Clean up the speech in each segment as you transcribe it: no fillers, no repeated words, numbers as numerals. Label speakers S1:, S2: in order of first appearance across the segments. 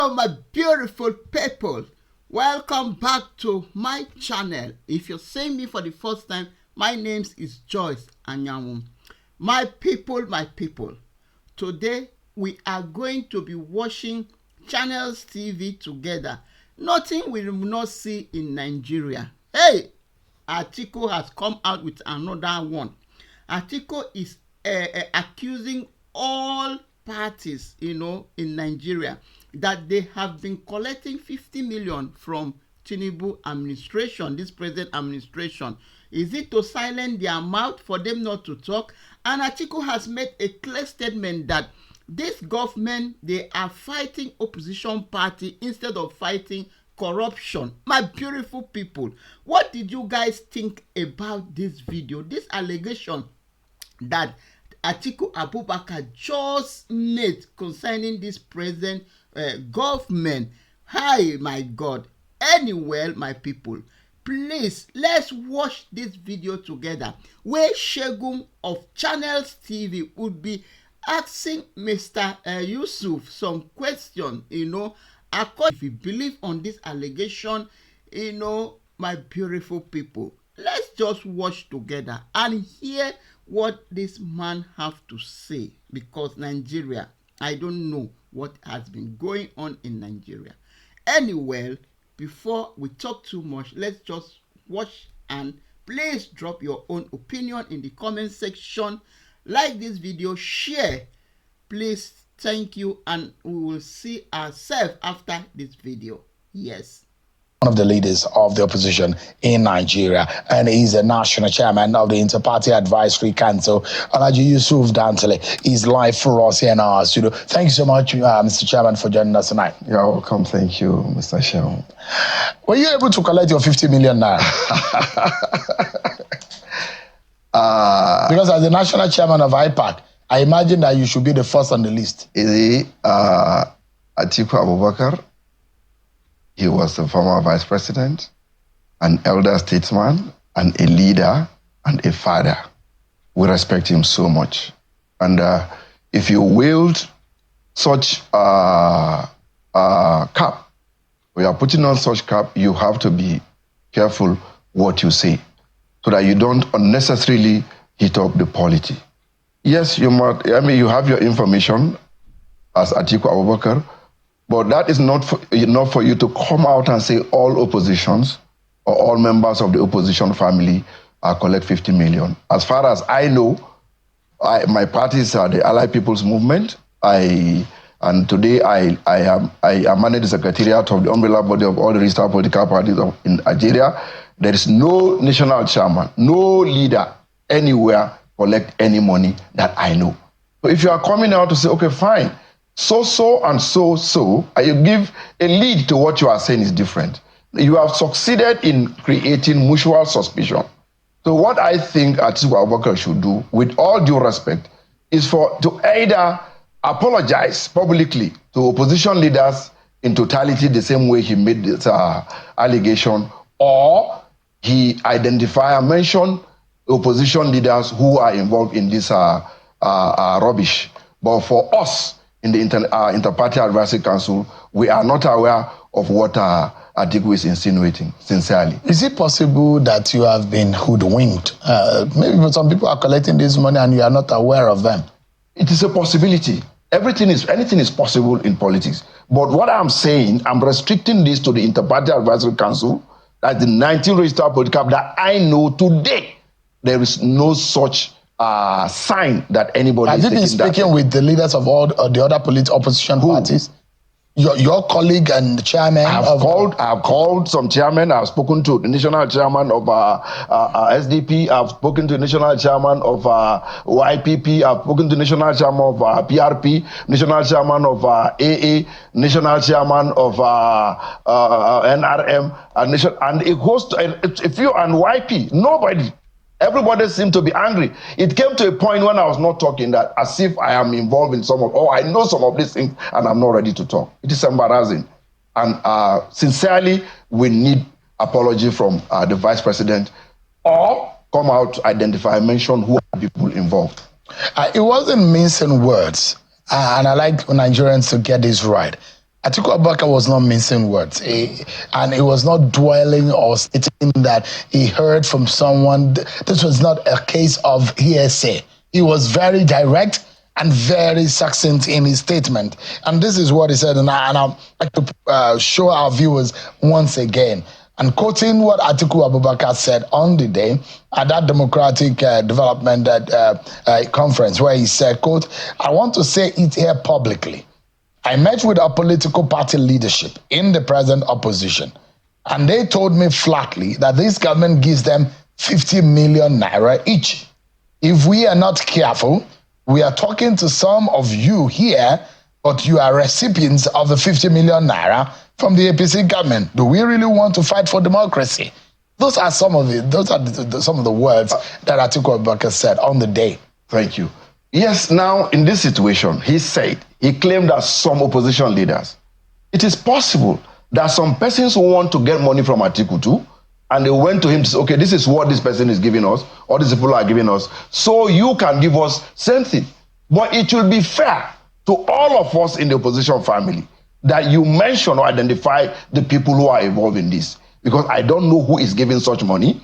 S1: Hello my beautiful people, welcome back to my channel. If you're seeing me for the first time, my name is Joyce Anyanwu. My people, today we are going to be watching Channels TV together. Nothing we will not see in Nigeria. Hey, ATIKU has come out with another one. ATIKU is accusing all parties, in Nigeria that they have been collecting 50 million from Tinubu administration, this present administration. Is it to silence their mouth for them not to talk? And ATIKU has made a clear statement that this government, they are fighting opposition party instead of fighting corruption. My beautiful people, what did you guys think about this video, this allegation that ATIKU Abubakar just made concerning this present government? Hi, my God. Anyway, my people, please let's watch this video together where Segun of Channels TV would be asking MrYUSUF some question, according if you believe on this allegation, my beautiful people. Let's just watch together and hear what this man have to say, because Nigeria, I don't know what has been going on in Nigeria. Anyway, before we talk too much, let's just watch, and please drop your own opinion in the comment section. Like this video, share, please. Thank you, and we will see ourselves after this video. Yes.
S2: One of the leaders of the opposition in Nigeria, and he's the national chairman of the Inter-Party Advisory Council. MrYUSUF Dantele is live for us here in our studio. Thank you so much, Mr. Chairman, for joining us tonight.
S3: You're welcome. Thank you, Mr. Shehu.
S2: Were you able to collect your 50 million naira? Because as the national chairman of IPAC, I imagine that you should be the first on the list.
S3: Is ATIKU Abubakar? He was the former vice president, an elder statesman, and a leader, and a father. We respect him so much. And if you wield such cap, or you are putting on such cap, you have to be careful what you say, so that you don't unnecessarily heat up the polity. Yes, you have your information as ATIKU Abubakar, but that is not enough for you to come out and say all oppositions or all members of the opposition family collect 50 million. As far as I know, my parties are the Allied People's Movement. And today I manage the secretariat of the umbrella body of all the registered political parties in Nigeria. There is no national chairman, no leader anywhere collect any money that I know. So if you are coming out to say, okay, fine, so and so, you give a lead to what you are saying is different. You have succeeded in creating mutual suspicion. So what I think ATIKU Abubakar should do, with all due respect, is to either apologize publicly to opposition leaders in totality the same way he made this allegation, or he identify and mention opposition leaders who are involved in this rubbish. But for us, in the Inter-Party Advisory Council, we are not aware of what ATIKU is insinuating, sincerely.
S2: Is it possible that you have been hoodwinked? Maybe some people are collecting this money and you are not aware of them.
S3: It is a possibility. Anything is possible in politics. But what I'm saying, I'm restricting this to the Inter-Party Advisory Council, that's the 19 registered political that I know today. There is no such sign that anybody
S2: has
S3: is
S2: been speaking with the leaders of all the other opposition parties? Your colleague and the chairman?
S3: I've called some chairmen. I've spoken to the national chairman of SDP. I've spoken to the national chairman of YPP. I've spoken to the national chairman of PRP, national chairman of AA, national chairman of NRM, and a host, a few, and YP. Nobody. Everybody seemed to be angry. It came to a point when I was not talking that as if I am involved in I know some of these things and I'm not ready to talk. It is embarrassing. And sincerely, we need apology from the vice president, or come out to identify, mention who are people involved.
S2: It wasn't mincing words. And I like Nigerians to get this right. Atiku Abubakar was not mincing words, and he was not dwelling or stating that he heard from someone. This was not a case of hearsay. He was very direct and very succinct in his statement. And this is what he said, and I'd like to show our viewers once again. And quoting what Atiku Abubakar said on the day at that Democratic Development Conference, where he said, quote, "I want to say it here publicly. I met with our political party leadership in the present opposition, and they told me flatly that this government gives them 50 million naira each. If we are not careful, we are talking to some of you here, but you are recipients of the 50 million naira from the APC government. Do we really want to fight for democracy?" Those are some of some of the words that Atiku Abubakar said on the day.
S3: Thank you. Yes, now in this situation, he claimed that some opposition leaders, it is possible that some persons want to get money from Atiku too, and they went to him to say, okay, this is what this person is giving us, or these people are giving us, so you can give us something. But it will be fair to all of us in the opposition family that you mention or identify the people who are involved in this, because I don't know who is giving such money,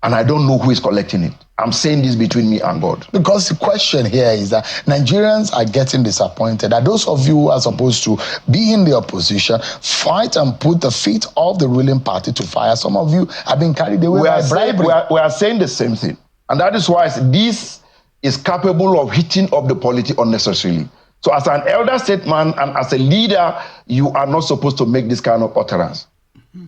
S3: and I don't know who is collecting it. I'm saying this between me and God.
S2: Because the question here is that Nigerians are getting disappointed that those of you who are supposed to be in the opposition fight and put the feet of the ruling party to fire. Some of you have been carried away by bribery.
S3: We are saying the same thing. And that is why this is capable of hitting up the polity unnecessarily. So as an elder statesman and as a leader, you are not supposed to make this kind of utterance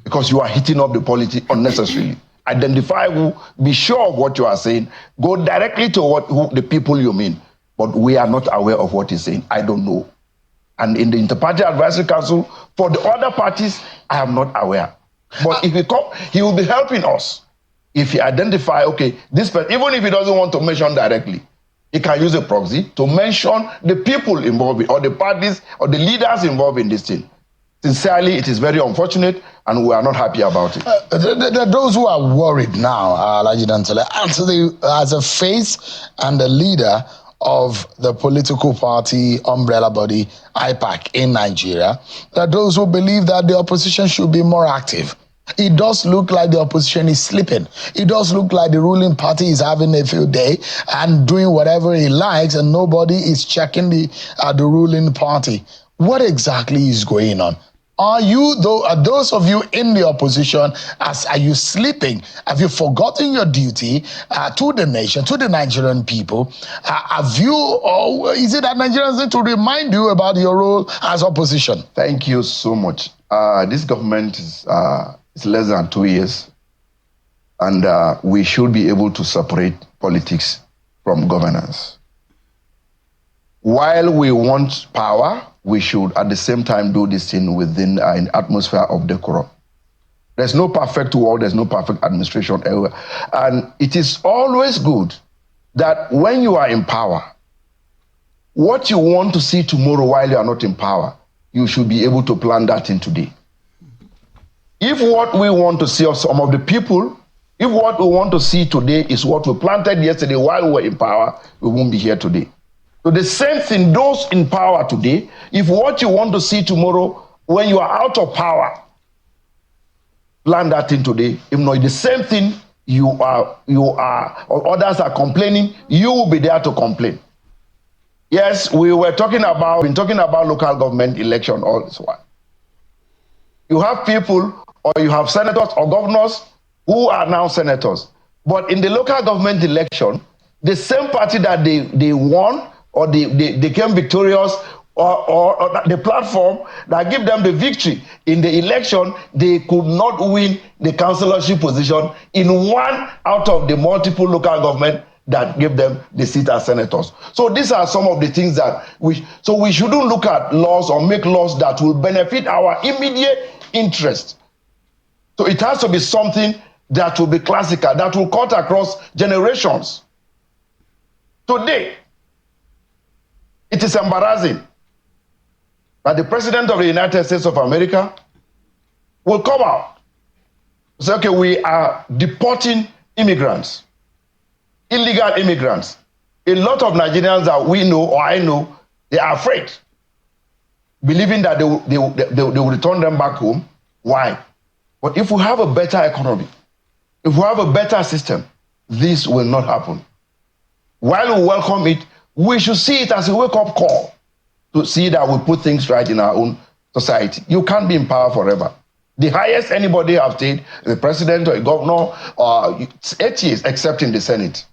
S3: because you are hitting up the polity unnecessarily. Identify who, be sure of what you are saying, go directly to who the people you mean. But we are not aware of what he's saying. I don't know. And in the Inter-Party Advisory Council, for the other parties, I am not aware. But if he come, he will be helping us. If he identify, okay, this person, even if he doesn't want to mention directly, he can use a proxy to mention the people involved, or the parties, or the leaders involved in this thing. Sincerely, it is very unfortunate, and we are not happy about it.
S2: Those who are worried now, Alhaji Dantale, as a face and a leader of the political party umbrella body IPAC in Nigeria, that those who believe that the opposition should be more active. It does look like the opposition is sleeping. It does look like the ruling party is having a field day and doing whatever he likes, and nobody is checking the ruling party. What exactly is going on? Are those of you in the opposition, are you sleeping? Have you forgotten your duty to the nation, to the Nigerian people? Or is it that Nigerians need to remind you about your role as opposition?
S3: Thank you so much. This government is less than 2 years, and we should be able to separate politics from governance. While we want power, we should at the same time do this thing within an atmosphere of decorum. There's no perfect world, there's no perfect administration everywhere. And it is always good that when you are in power, what you want to see tomorrow while you are not in power, you should be able to plan that in today. If what we want to see of some of the people, if what we want to see today is what we planted yesterday while we were in power, we won't be here today. So the same thing, those in power today, if what you want to see tomorrow when you are out of power, plan that in today. If not the same thing you are, or others are complaining, you will be there to complain. Yes, we've been talking about local government election all this while. You have people, or you have senators or governors who are now senators. But in the local government election, the same party that they won, or they became victorious, or the platform that give them the victory in the election, they could not win the councillorship position in one out of the multiple local government that gave them the seat as senators. So these are some of the things that we shouldn't look at laws or make laws that will benefit our immediate interest. So it has to be something that will be classical, that will cut across generations. Today, it is embarrassing that the President of the United States of America will come out and say, okay, we are deporting immigrants, illegal immigrants. A lot of Nigerians that we know, or I know, they are afraid. believing that they will return them back home. Why? But if we have a better economy, if we have a better system, this will not happen. While we welcome it, we should see it as a wake-up call to see that we put things right in our own society. You can't be in power forever. The highest anybody have stayed, the president or a governor, 8 years, except in the Senate.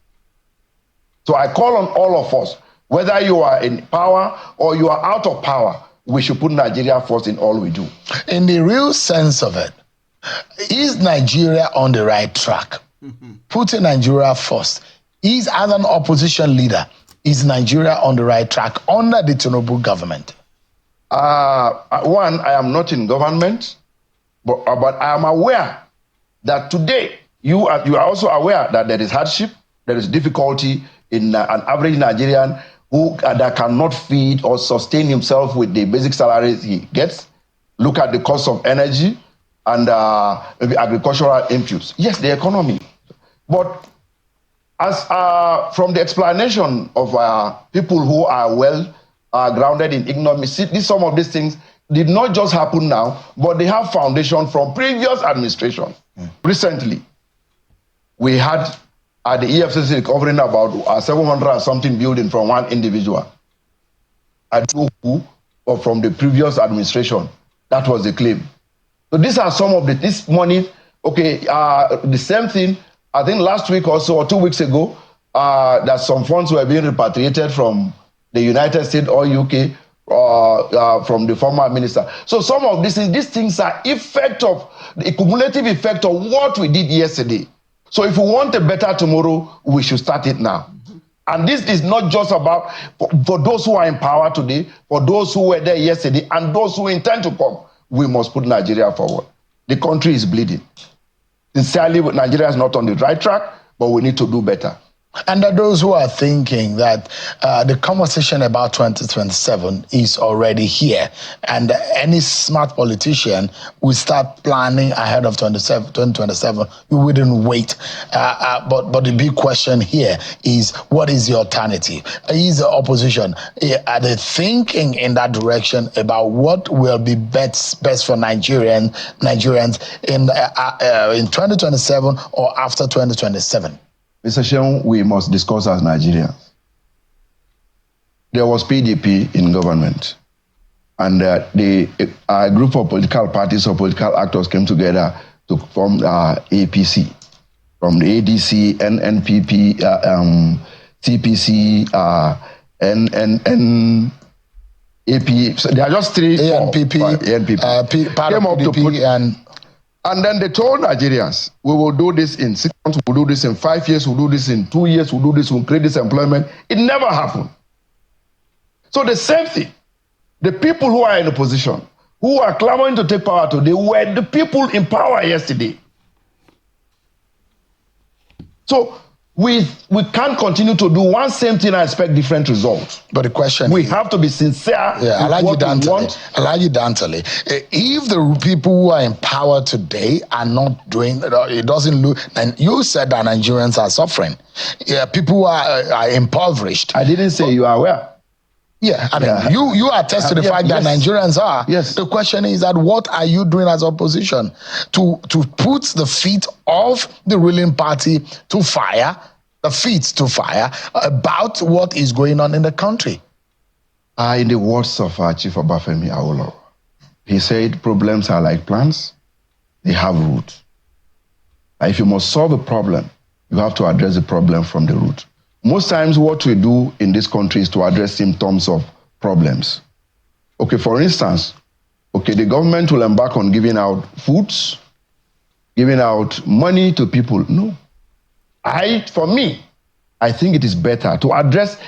S3: So I call on all of us, whether you are in power or you are out of power, we should put Nigeria first in all we do.
S2: In the real sense of it, is Nigeria on the right track? Putting Nigeria first. Is, as an opposition leader, is Nigeria on the right track under the Tinubu government?
S3: One, I am not in government, but I am aware that today you are also aware that there is hardship, there is difficulty in an average Nigerian who that cannot feed or sustain himself with the basic salaries he gets. Look at the cost of energy and maybe agricultural inputs. Yes, the economy. But as from the explanation of people who are well grounded in ignorance, some of these things did not just happen now, but they have foundation from previous administration. Recently, we had the EFCC recovering about 700 and something building from one individual. ATIKU, or from the previous administration. That was the claim. So these are some of this money. Okay, the same thing. I think last week or so, or 2 weeks ago, that some funds were being repatriated from the United States or UK from the former minister. So some of these things are the cumulative effect of what we did yesterday. So if we want a better tomorrow, we should start it now. And this is not just about for those who are in power today, for those who were there yesterday, and those who intend to come. We must put Nigeria forward. The country is bleeding. Sincerely, Nigeria is not on the right track, but we need to do better.
S2: And there are those who are thinking that the conversation about 2027 is already here, and any smart politician will start planning ahead of 2027. You wouldn't wait. But the big question here is, what is the alternative? Is the opposition, are they thinking in that direction about what will be best for Nigerians in 2027 or after 2027?
S3: Mr. Segun, we must discuss as Nigerians. There was PDP in government, and a group of political parties or political actors came together to form APC, from the ADC, NNPP, CPC, AP. So there are just three.
S2: ANPP, came up to put
S3: and then they told Nigerians, we will do this in 6 months, we'll do this in 5 years, we'll do this in 2 years, we'll do this, we'll create this employment. It never happened. So the same thing, the people who are in opposition, who are clamoring to take power today, were the people in power yesterday. So we can't continue to do one same thing and expect different results.
S2: But the question
S3: we have to be sincere.
S2: Yeah, If the people who are in power today are not doing it, doesn't look. And you said that Nigerians are suffering. Yeah, people are impoverished.
S3: I didn't say you are aware.
S2: Yeah, I mean, you attest to the fact that Nigerians are.
S3: Yes.
S2: The question is that what are you doing as opposition to put the feet of the ruling party to fire, about what is going on in the country?
S3: In the words of Chief Obafemi Awolowo, he said, problems are like plants, they have roots. If you must solve a problem, you have to address the problem from the root. Most times what we do in this country is to address symptoms of problems. Okay, for instance, the government will embark on giving out foods, giving out money to people. No. For me, I think it is better to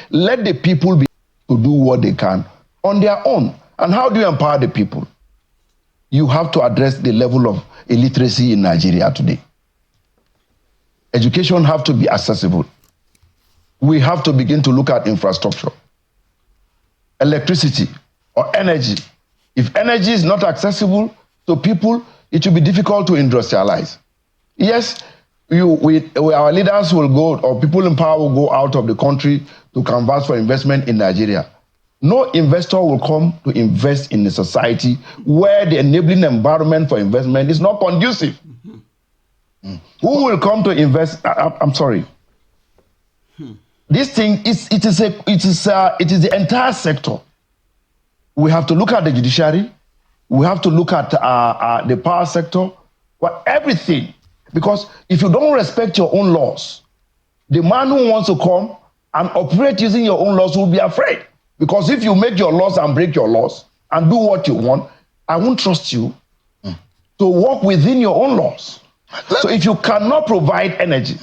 S3: let the people be able to do what they can on their own. And how do you empower the people? You have to address the level of illiteracy in Nigeria today. Education have to be accessible. We have to begin to look at infrastructure, electricity or energy. If energy is not accessible to people, it will be difficult to industrialize. Yes, our leaders will go, or people in power will go out of the country to canvass for investment in Nigeria. No investor will come to invest in a society where the enabling environment for investment is not conducive. Who will come to invest? I'm sorry. This thing is it is the entire sector. We have to look at the judiciary. We have to look at the power sector, everything. Because if you don't respect your own laws, the man who wants to come and operate using your own laws will be afraid. Because if you make your laws and break your laws and do what you want, I won't trust you to work within your own laws. So if you cannot provide energy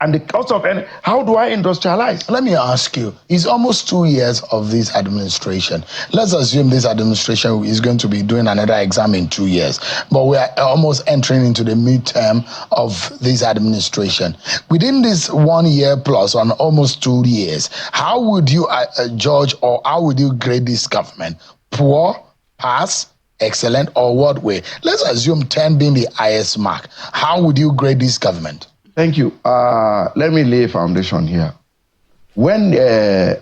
S3: and the cost of energy, how do I industrialize?
S2: Let me ask you, it's almost 2 years of this administration. Let's assume this administration is going to be doing another exam in 2 years, but we are almost entering into the midterm of this administration. Within this 1 year plus, on almost 2 years, how would you judge, or how would you grade this government? Poor, pass, excellent, or what way? Let's assume 10 being the highest mark. How would you grade this government?
S3: Thank you. Let me lay a foundation here. When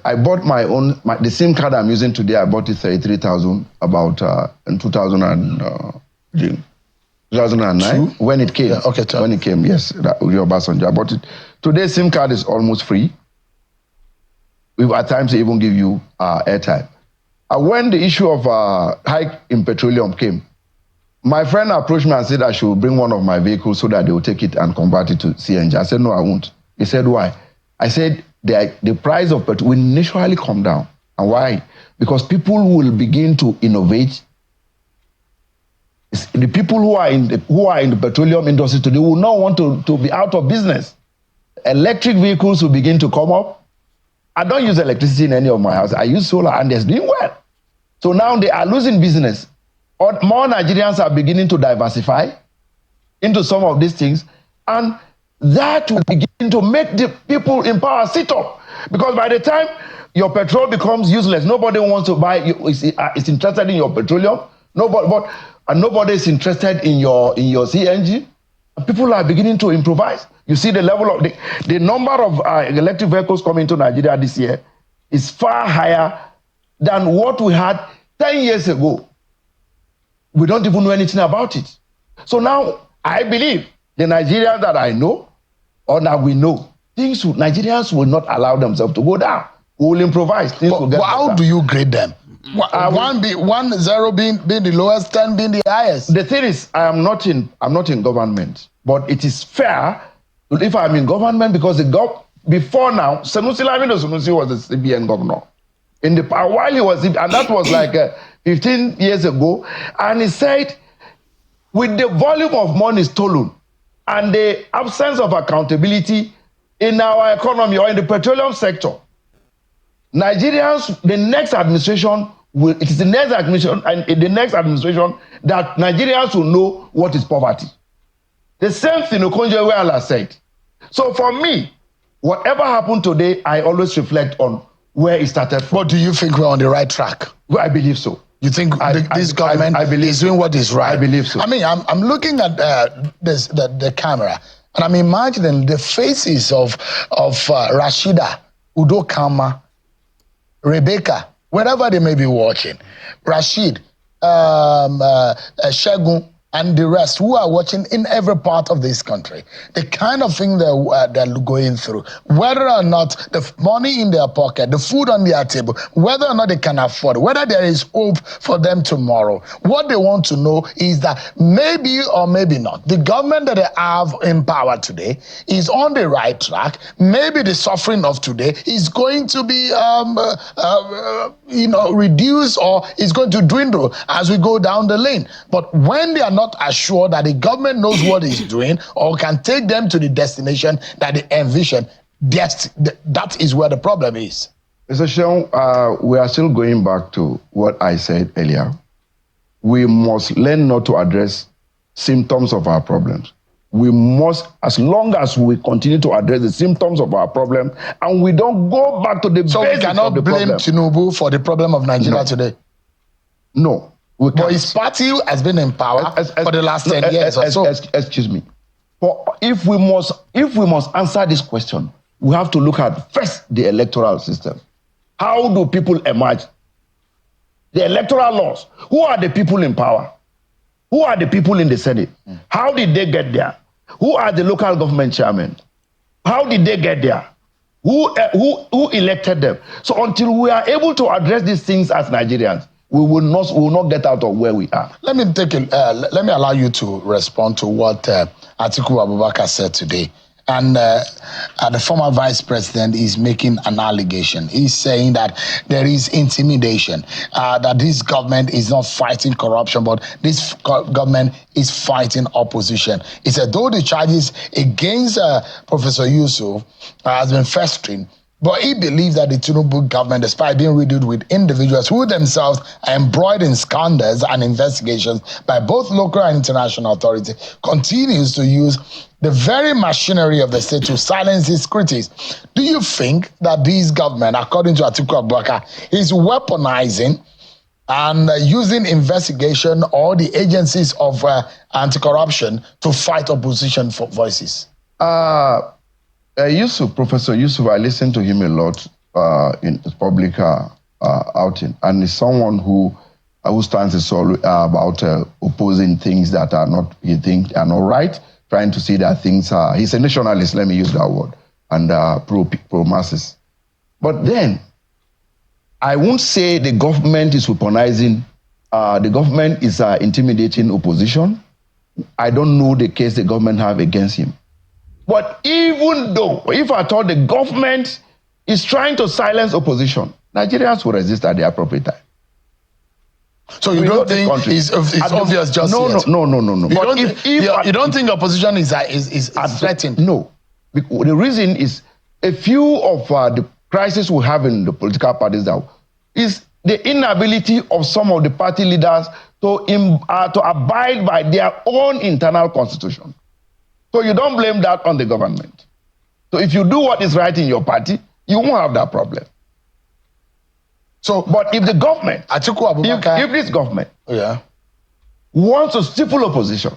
S3: I bought the SIM card I'm using today, I bought it 33,000 about in 2009 when it came.
S2: Yeah, okay,
S3: when it came, yes, your Obasanjo. I bought it. Today's SIM card is almost free. We at times even give you airtime. When the issue of hike in petroleum came, my friend approached me and said I should bring one of my vehicles so that they will take it and convert it to CNG. I said, no, I won't. He said, why? I said, the price of petrol will naturally come down. And why? Because people will begin to innovate. The people who are in the petroleum industry today will not want to be out of business. Electric vehicles will begin to come up. I don't use electricity in any of my houses. I use solar, and they're doing well. So now they are losing business. More Nigerians are beginning to diversify into some of these things, and that will begin to make the people in power sit up. Because by the time your petrol becomes useless, nobody wants to buy. Is interested in your petroleum. Nobody is interested in your CNG. People are beginning to improvise. You see the level of the number of electric vehicles coming to Nigeria this year is far higher than what we had 10 years ago. We don't even know anything about it. So now I believe the Nigerians that I know, or that we know, Nigerians will not allow themselves to go down. We will improvise.
S2: But how do you grade them? 1 0 being the lowest, 10 being the highest.
S3: The thing is, I'm not in government, but it is fair if I'm in government, because before now, Sanusi was the CBN governor. While he was, and that was like 15 years ago, and he said, with the volume of money stolen and the absence of accountability in our economy or in the petroleum sector, Nigerians, the next administration it is the next administration, and in the next administration that Nigerians will know what is poverty. The same thing Okonjo-Iweala said. So for me, whatever happened today, I always reflect on where it started from.
S2: But do you think we're on the right track?
S3: Well, I believe so.
S2: You think this government is doing what is right?
S3: I believe so.
S2: I mean, I'm looking at the camera, and I'm imagining the faces of Rashida, Udokama, Rebecca, wherever they may be watching, Rashid, Segun, and the rest who are watching in every part of this country, the kind of thing they're going through, whether or not the money in their pocket, the food on their table, whether or not they can afford, whether there is hope for them tomorrow. What they want to know is that maybe or maybe not, the government that they have in power today is on the right track. Maybe the suffering of today is going to be reduced, or is going to dwindle as we go down the lane. But when they are not assured that the government knows what it's doing or can take them to the destination that they envision, that is where the problem is.
S3: Mr. Sean, we are still going back to what I said earlier. We must learn not to address symptoms of our problems. We must, as long as we continue to address the symptoms of our problem, and we don't go back to the basics of the problem. So we cannot blame
S2: Tinubu for the problem of Nigeria today?
S3: No.
S2: But his party has been in power for the last 10 years or so.
S3: Excuse me. If we must answer this question, we have to look at first the electoral system. How do people emerge The electoral laws. Who are the people in power? Who are the people in the Senate? How did they get there? Who are the local government chairmen? How did they get there? Who elected them? So until we are able to address these things as Nigerians, we will not get out of where we are.
S2: Let me allow you to respond to what ATIKU Abubakar said today. And the former vice president is making an allegation. He's saying that there is intimidation, that this government is not fighting corruption, but this government is fighting opposition. He said, though the charges against Professor Yusuf has been festering, but he believes that the Tinubu government, despite being riddled with individuals who themselves are embroiled in scandals and investigations by both local and international authorities, continues to use the very machinery of the state to silence its critics. Do you think that this government, according to ATIKU Abubakar, is weaponizing and using investigation or the agencies of anti-corruption to fight opposition for voices?
S3: Professor Yusuf, I listened to him a lot in his public outing, and he's someone who stands is all about opposing things that are not, he thinks are not right, trying to see that things are, he's a nationalist, let me use that word, and pro-masses. But then, I won't say the government is weaponizing, the government is intimidating opposition. I don't know the case the government have against him. But even though, if I thought the government is trying to silence opposition, Nigerians will resist at the appropriate time.
S2: So you don't think it's obvious just yet?
S3: No.
S2: You don't think opposition is threatened?
S3: No. The reason is a few of the crises we have in the political parties now is the inability of some of the party leaders to abide by their own internal constitution. So you don't blame that on the government. So if you do what is right in your party, you won't have that problem. So, but if the government, if this government wants to stifle opposition,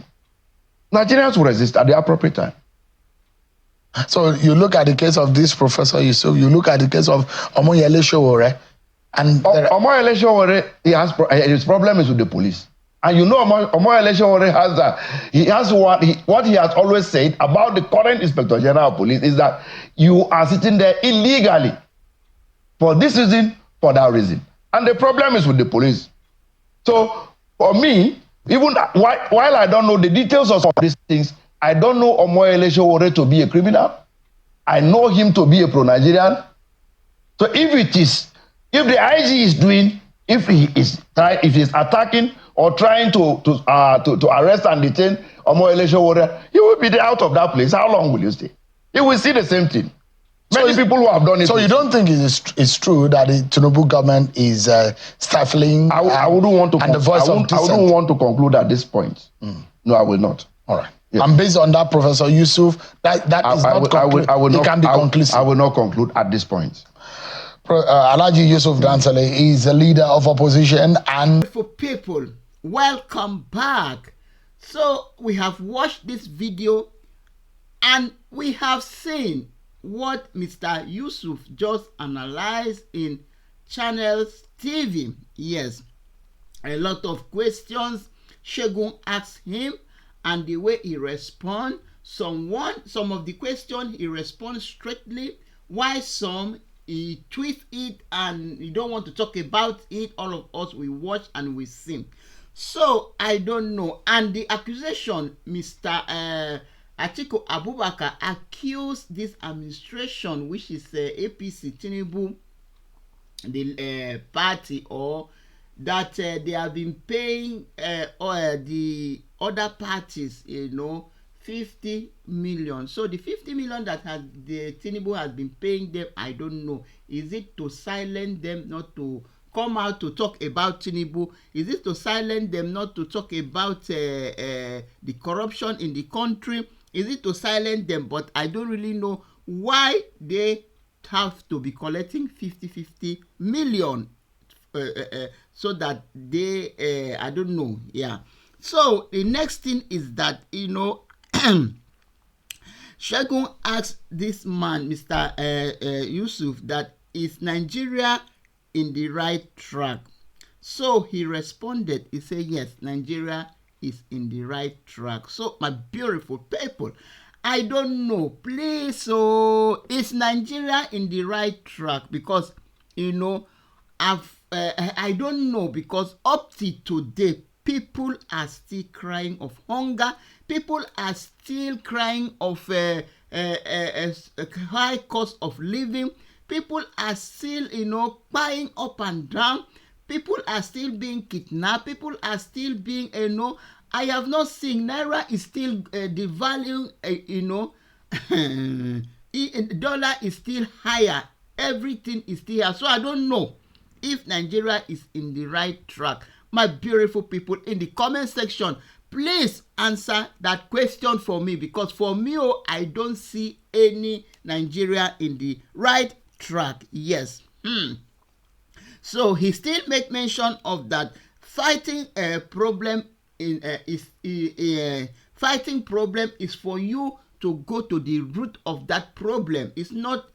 S3: Nigerians will resist at the appropriate time.
S2: So you look at the case of this Professor Yusuf, you look at the case of Omoyele Sowore, and
S3: Omoyele Sowore, his problem is with the police. And you know, Omoyele Sowore what he has always said about the current Inspector General of Police is that you are sitting there illegally for this reason, for that reason. And the problem is with the police. So for me, even while I don't know the details of some of these things, I don't know Omoyele Sowore to be a criminal. I know him to be a pro-Nigerian. So if the IG is doing, if he's attacking or trying to arrest and detain Omoyele Sowore, he will be out of that place. How long will you stay? He will see the same thing. Many people who have done it.
S2: So you don't think it's true that the Tinubu government is stifling?
S3: I wouldn't want to.
S2: And the voice of dissent.
S3: I wouldn't want to conclude at this point. No, I will not.
S2: All right. Yes. And based on that, Professor Yusuf, that is not conclusive. It can be conclusive.
S3: I will not conclude at this point.
S2: Alhaji Yusuf Dantale is the leader of opposition and
S1: for people. Welcome back. So we have watched this video and we have seen what Mr. Yusuf just analyzed in Channels TV. Yes, a lot of questions Segun asked him, and the way he responds, some of the questions he responds straightly, while some he tweets it and he don't want to talk about it. All of us we watch and we see. So I don't know. And the accusation, Mr. ATIKU Abubakar accused this administration, which is AccúseTINUBU, the party, or that they have been paying the other parties, 50 million. So the 50 million that the Tinubu has been paying them, I don't know. Is it to silence them, not to come out to talk about Tinubu? Is it to silence them, not to talk about the corruption in the country? Is it to silence them? But I don't really know why they have to be collecting 50 million so that they, I don't know. Yeah. So the next thing is that, Segun asked this man, Mr. Yusuf, that is Nigeria in the right track? So he responded, he said, yes, Nigeria is in the right track. So my beautiful people, I don't know, please, so is Nigeria in the right track? Because, I don't know, because up to today, people are still crying of hunger. People are still crying of a high cost of living. People are still, buying up and down. People are still being kidnapped. People are still being, I have not seen Naira is still devaluing, dollar is still higher. Everything is still higher. So I don't know if Nigeria is in the right track. My beautiful people, in the comment section, please answer that question for me, because for me, I don't see any Nigeria in the right track. Yes. So he still make mention of that fighting a problem fighting problem is for you to go to the root of that problem. It's not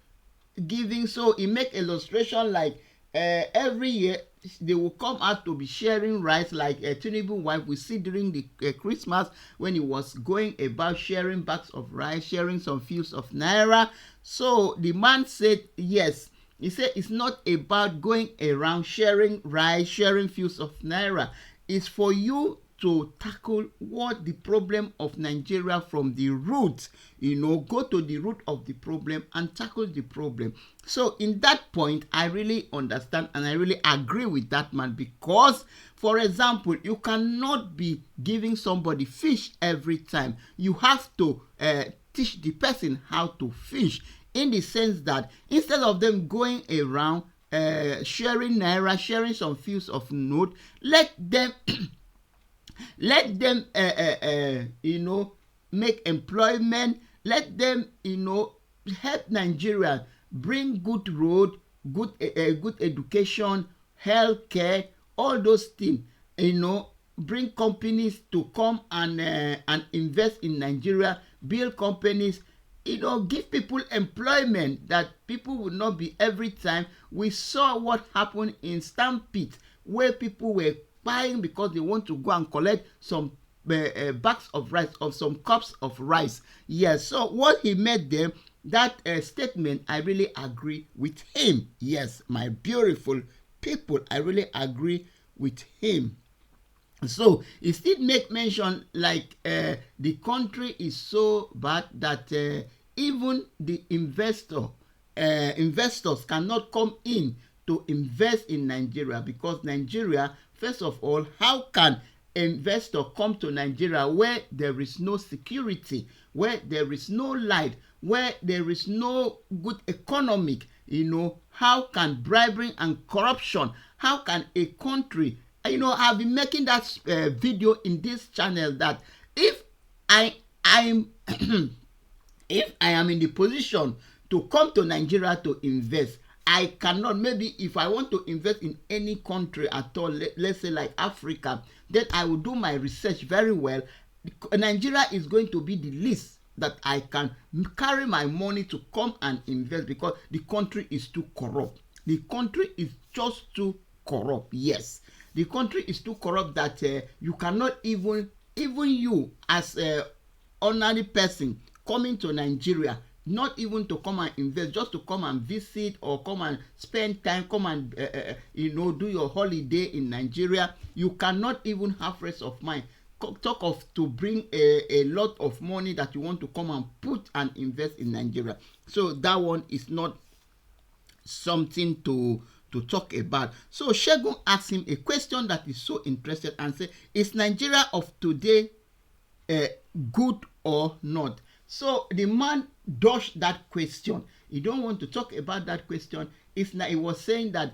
S1: giving. So he make illustration like every year they will come out to be sharing rice, like Tinubu wife we see during the Christmas, when he was going about sharing bags of rice, sharing some fields of naira. So the man said yes. He said it's not about going around sharing rice, sharing fields of naira. It's for you to tackle what the problem of Nigeria from the root, go to the root of the problem and tackle the problem. So in that point, I really understand and I really agree with that man, because, for example, you cannot be giving somebody fish every time. You have to teach the person how to fish, in the sense that instead of them going around sharing naira, sharing some fields of note, let them make employment. Let them help Nigeria bring good road, good education, healthcare, all those things. Bring companies to come and invest in Nigeria, build companies. Give people employment, that people would not be every time. We saw what happened in Stampede, where people were buying because they want to go and collect some bags of rice, or some cups of rice. Yes, so what he made them, that statement, I really agree with him. Yes, my beautiful people, I really agree with him. So he still make mention like the country is so bad that even the investors cannot come in to invest in Nigeria, because Nigeria, first of all, how can investor come to Nigeria where there is no security, where there is no light, where there is no good economic? How can bribery and corruption, how can a country, I've been making that video in this channel, that if I am if I am in the position to come to Nigeria to invest, I cannot, maybe if I want to invest in any country at all, let's say like Africa, then I will do my research very well. Nigeria is going to be the least that I can carry my money to come and invest, because the country is too corrupt. The country is just too corrupt. Yes, the country is too corrupt that you cannot even you as an ordinary person coming to Nigeria, not even to come and invest, just to come and visit or come and spend time, come and do your holiday in Nigeria, you cannot even have rest of mind. Talk of to bring a lot of money that you want to come and put and invest in Nigeria. So that one is not something to talk about. So Segun asked him a question that is so interesting and said, is Nigeria of today good or not? So the man dodged that question. He don't want to talk about that question. It's not, he was saying that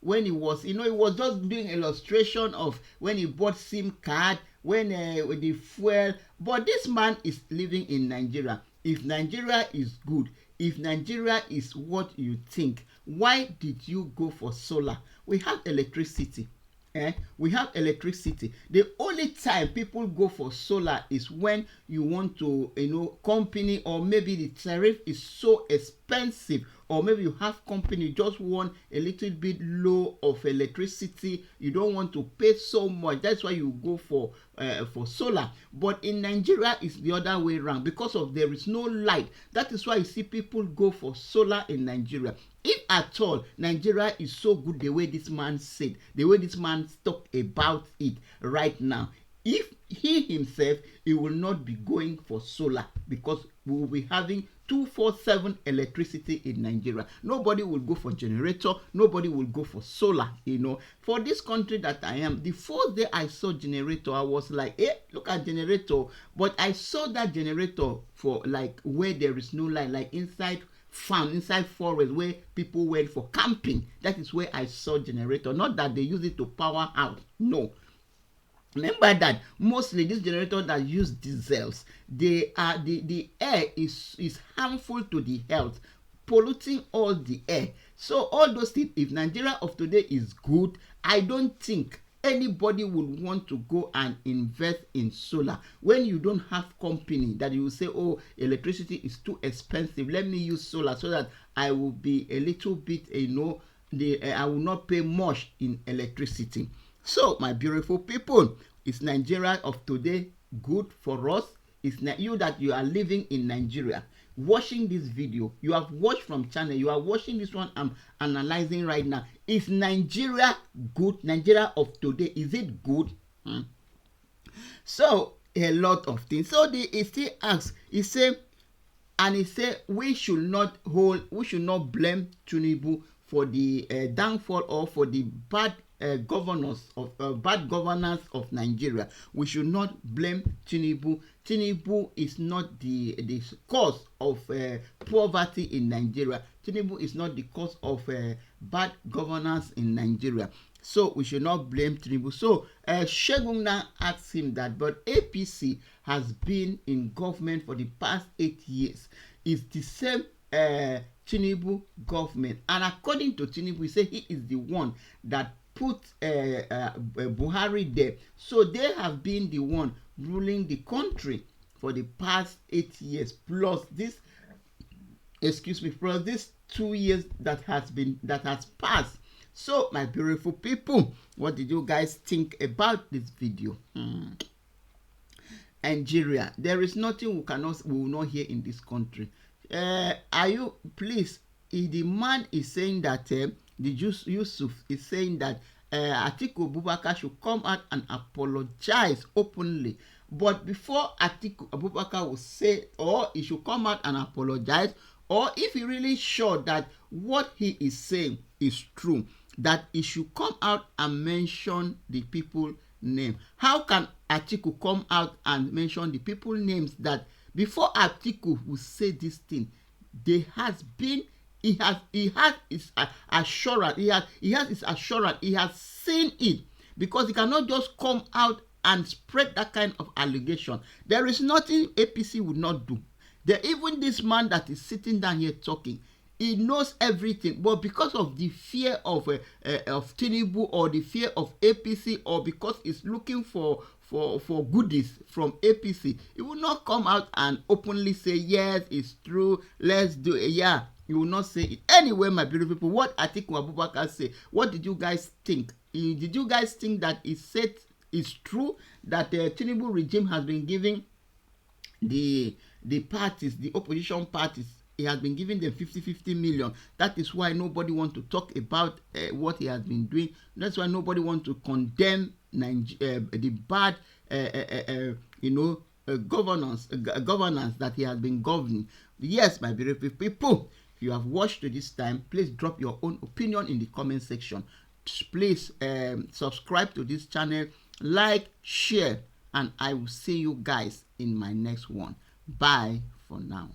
S1: when he was, he was just doing illustration of when he bought SIM card, when the fuel. But this man is living in Nigeria. If Nigeria is good, if Nigeria is what you think, why did you go for solar? We have electricity. We have electricity. The only time people go for solar is when you want to, company, or maybe the tariff is so expensive or maybe you have company, you just want a little bit low of electricity, you don't want to pay so much, that's why you go for solar. But in Nigeria it's the other way around, because of there is no light. That is why you see people go for solar in Nigeria. If at all Nigeria is so good the way this man said, the way this man talk about it right now, if he himself, he will not be going for solar, because we will be having 24/7 electricity in Nigeria. Nobody will go for generator, nobody will go for solar. For this country that I am, the first day I saw generator, I was like, look at generator. But I saw that generator for like where there is no light, like inside farm, inside forest, where people went for camping. That is where I saw generator. Not that they use it to power out, no. Remember that mostly these generators that use diesels, they are the air is harmful to the health, polluting all the air. So all those things, if Nigeria of today is good, I don't think anybody would want to go and invest in solar when you don't have company that you will say, oh, electricity is too expensive, let me use solar so that I will be a little bit, I will not pay much in electricity. So, my beautiful people, is Nigeria of today good for us? Is you that you are living in Nigeria, watching this video, you have watched from channel, you are watching this one I'm analyzing right now. Is Nigeria good? Nigeria of today, is it good? So, a lot of things. So, he still asks, he said, we should not blame Tinubu for the downfall or for the bad governance of Nigeria. We should not blame Tinubu. Tinubu is not the cause of poverty in Nigeria. Tinubu is not the cause of bad governance in Nigeria. So we should not blame Tinubu. So Segun now asks him that, but APC has been in government for the past 8 years. It's the same Tinubu government, and according to Tinubu, he said he is the one that put Buhari there. So they have been the one ruling the country for the past 8 years, plus this 2 years that has passed. So my beautiful people, what did you guys think about this video? Nigeria, there is nothing we will not hear in this country. Are you please? The man is saying that the Yusuf is saying that ATIKU Abubakar should come out and apologize openly. But before ATIKU Abubakar will say, or he should come out and apologize, or if he really sure that what he is saying is true, that he should come out and mention the people name. How can ATIKU come out and mention the people names that before ATIKU will say this thing, there has been, he has his assurance, he has his assurance, he has seen it, because he cannot just come out and spread that kind of allegation. There is nothing APC would not do. Even this man that is sitting down here talking, he knows everything, but because of the fear of Tinubu, or the fear of APC, or because he's looking for goodies from APC, he will not come out and openly say, yes, it's true, let's do it. Yeah, he will not say it. Anyway, my beautiful people, what ATIKU Abubakar say, what did you guys think? Did you guys think that he said it's true that the Tinubu regime has been giving the parties, the opposition parties, he has been giving them 50 million. That is why nobody want to talk about what he has been doing. That's why nobody want to condemn the bad governance that he has been governing. Yes, my beautiful people, if you have watched to this time, please drop your own opinion in the comment section. Please subscribe to this channel, like, share, and I will see you guys in my next one. Bye for now.